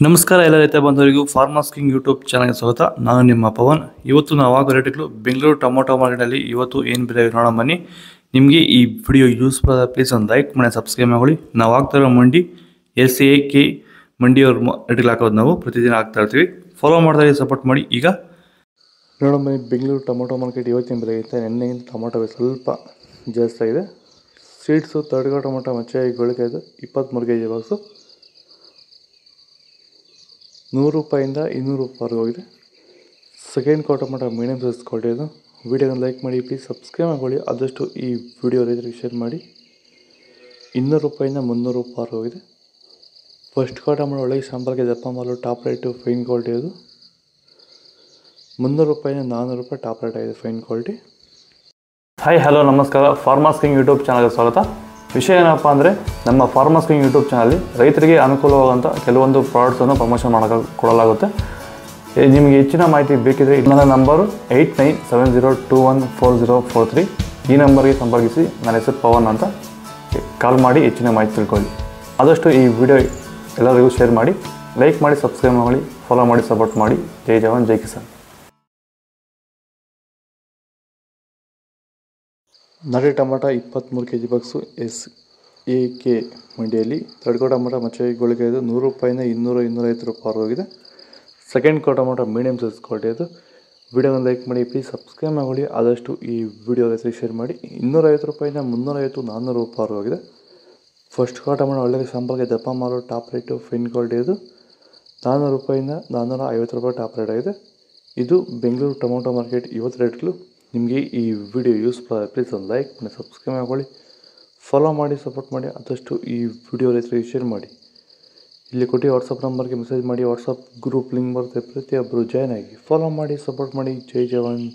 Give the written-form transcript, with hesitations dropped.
ನಮಸ್ಕಾರ ಎಲ್ಲ ರೈತ ಬಂಧುವರಿಗೂ ಫಾರ್ಮರ್ಸ್ ಕಿಂಗ್ ಯೂಟ್ಯೂಬ್ ಚಾನಲ್ಗೆ ಸ್ವಾಗತ. ನಾನು ನಿಮ್ಮ ಪವನ್. ಇವತ್ತು ನಾವು ಆಗೋ ರೇಟ್ಗಳು ಬೆಂಗಳೂರು ಟೊಮೊಟೊ ಮಾರ್ಕೆಟಲ್ಲಿ ಇವತ್ತು ಏನು ಬೆಲೆ ನೋಡೋಣ ಬನ್ನಿ. ನಿಮಗೆ ಈ ವಿಡಿಯೋ ಯೂಸ್ಫುಲ್ ಆದ ಪ್ಲೀಸ್ ಒಂದು ಲೈಕ್ ಮಾಡಿ ಸಬ್ಸ್ಕ್ರೈಬ್ ಮಾಡಿ. ನಾವು ಆಗ್ತಾರೋ ಮಂಡಿ SAK ಮಂಡಿಯವ್ರ ರೇಟ್ಗಳು ಹಾಕೋದು ನಾವು ಪ್ರತಿದಿನ ಆಗ್ತಾ ಇರ್ತೀವಿ. ಫಾಲೋ ಮಾಡ್ತಾ ಸಪೋರ್ಟ್ ಮಾಡಿ. ಈಗ ನೋಡೋಣ ಬನ್ನಿ, ಬೆಂಗಳೂರು ಟೊಮೊಟೊ ಮಾರ್ಕೆಟ್ ಇವತ್ತಿನ ಬೆಲೆ ಐತೆ. ನಿನ್ನೆಗಿಂತ ಟೊಮೊಟೊ ಸ್ವಲ್ಪ ಜಾಸ್ತಿ ಆಗಿದೆ. ಸೀಡ್ಸು ತಡ್ಗೋ ಟೊಮೊಟೊ ಮಚ್ಚೆಗಳಿಗೆ 23 kg ಬಾಕ್ಸು 100 ರೂಪಾಯಿಂದ 200 ರೂಪಾಯಿವರೆಗೂ ಹೋಗಿದೆ. Second tomato medium size quality ಇದು. ವಿಡಿಯೋನ ಲೈಕ್ ಮಾಡಿ, ಪ್ಲೀಸ್ ಸಬ್ಸ್ಕ್ರೈಬ್ ಮಾಡ್ಕೊಳ್ಳಿ. ಆದಷ್ಟು ಈ ವಿಡಿಯೋ ರೈತರಿಗೆ ಶೇರ್ ಮಾಡಿ. 200 ರೂಪಾಯಿಂದ 300 ರೂಪಾಯಿ ಹೋಗಿದೆ. ಫಸ್ಟ್ ಟೊಮೊಟೊ ಒಳ್ಳೆ ಸಾಂಬಾರಿಗೆ ದಪ್ಪ ಮಾಲು ಟಾಪ್ ರೇಟು ಫೈನ್ ಕ್ವಾಲಿಟಿ ಅದು. 300 ರೂಪಾಯಿಂದ 400 ರೂಪಾಯಿ ಟಾಪ್ ರೇಟ್ ಆಗಿದೆ ಫೈನ್ ಕ್ವಾಲಿಟಿ. ಹಾಯ್ ಹಲೋ ನಮಸ್ಕಾರ, ಫಾರ್ಮರ್ಸ್ ಕಿಂಗ್ ಯೂಟ್ಯೂಬ್ ಚಾನಲ್ಗೆ ಸ್ವಾಗತ. ವಿಷಯ ಏನಪ್ಪ ಅಂದರೆ, ನಮ್ಮ ಫಾರ್ಮರ್ಸ್ ಕಿಂಗ್ ಯೂಟ್ಯೂಬ್ ಚಾನಲ್ಲಿ ರೈತರಿಗೆ ಅನುಕೂಲವಾದಂಥ ಕೆಲವೊಂದು ಪ್ರಾಡಕ್ಟ್ಸನ್ನು ಪ್ರಮೋಷನ್ ಕೊಡಲಾಗುತ್ತೆ. ನಿಮಗೆ ಹೆಚ್ಚಿನ ಮಾಹಿತಿ ಬೇಕಿದ್ರೆ ನನ್ನ ನಂಬರು 8970214043. ಈ ನಂಬರ್ಗೆ ಸಂಪರ್ಕಿಸಿ. ನನ್ನ ಹೆಸರು ಪವನ್ ಅಂತ. ಕಾಲ್ ಮಾಡಿ ಹೆಚ್ಚಿನ ಮಾಹಿತಿ ತಿಳ್ಕೊಳ್ಳಿ. ಆದಷ್ಟು ಈ ವಿಡಿಯೋ ಎಲ್ಲರಿಗೂ ಶೇರ್ ಮಾಡಿ, ಲೈಕ್ ಮಾಡಿ, ಸಬ್ಸ್ಕ್ರೈಬ್ ಮಾಡಿ, ಫಾಲೋ ಮಾಡಿ, ಸಪೋರ್ಟ್ ಮಾಡಿ. ಜೈ ಜವಾನ್ ಜೈ ಕಿಸಾನ್. ನಾಟಿ ಟೊಮೊಟೊ 23 kg ಬಾಕ್ಸು SAK ಮಂಡಿಯಲ್ಲಿ. ತಡ್ಕೋ ಟೊಮೊಟೊ ಮಚ್ಚೆಗಳಿಗೆ 100 ರೂಪಾಯಿಂದ 200-250 ರೂಪಾಯಿ ಹೋಗಿದೆ. Second tomato medium size quality ಅದು. ವಿಡಿಯೋನ ಲೈಕ್ ಮಾಡಿ, ಪ್ಲೀಸ್ ಸಬ್ಸ್ಕ್ರೈಬ್ ಮಾಡಿ. ಆದಷ್ಟು ಈ ವಿಡಿಯೋ ರೈತರಿಗೆ ಶೇರ್ ಮಾಡಿ. 250 ರೂಪಾಯಿಂದ 350-400 ರೂಪಾಯಿ ಹೋಗಿದೆ. ಫಸ್ಟ್ ಟೊಮೊಟೊ ಒಳ್ಳೆ ಸಂಪರ್ಕ ದಪ್ಪ ಮಾರು ಟಾಪ್ ರೇಟು ಫೈನ್ ಕ್ವಾಲಿಟಿ ಅದು. 400 ರೂಪಾಯಿಂದ 450 ರೂಪಾಯಿ ಟಾಪ್ ರೇಟ್ ಆಗಿದೆ. ಇದು ಬೆಂಗಳೂರು ಟೊಮೊಟೊ ಮಾರ್ಕೆಟ್ ಇವತ್ತು ರೇಟ್ಗಳು. ನಿಮಗೆ ಈ ವಿಡಿಯೋ ಯೂಸ್ಫುಲ್ ಆದರೆ ಪ್ಲೀಸ್ ಒಂದು ಲೈಕ್ ಮಾಡಿ, ಸಬ್ಸ್ಕ್ರೈಬ್ ಮಾಡ್ಕೊಳ್ಳಿ, ಫಾಲೋ ಮಾಡಿ, ಸಪೋರ್ಟ್ ಮಾಡಿ. ಆದಷ್ಟು ಈ ವಿಡಿಯೋ ರೈತರಿಗೆ ಶೇರ್ ಮಾಡಿ. ಇಲ್ಲಿ ಕೊಟ್ಟು ವಾಟ್ಸಪ್ ನಂಬರ್ಗೆ ಮೆಸೇಜ್ ಮಾಡಿ. ವಾಟ್ಸಪ್ ಗ್ರೂಪ್ ಲಿಂಕ್ ಬರುತ್ತೆ, ಪ್ರತಿಯೊಬ್ಬರು ಜಾಯ್ನ್ ಆಗಿ ಫಾಲೋ ಮಾಡಿ, ಸಪೋರ್ಟ್ ಮಾಡಿ. ಜೈ ಜವಾನ್.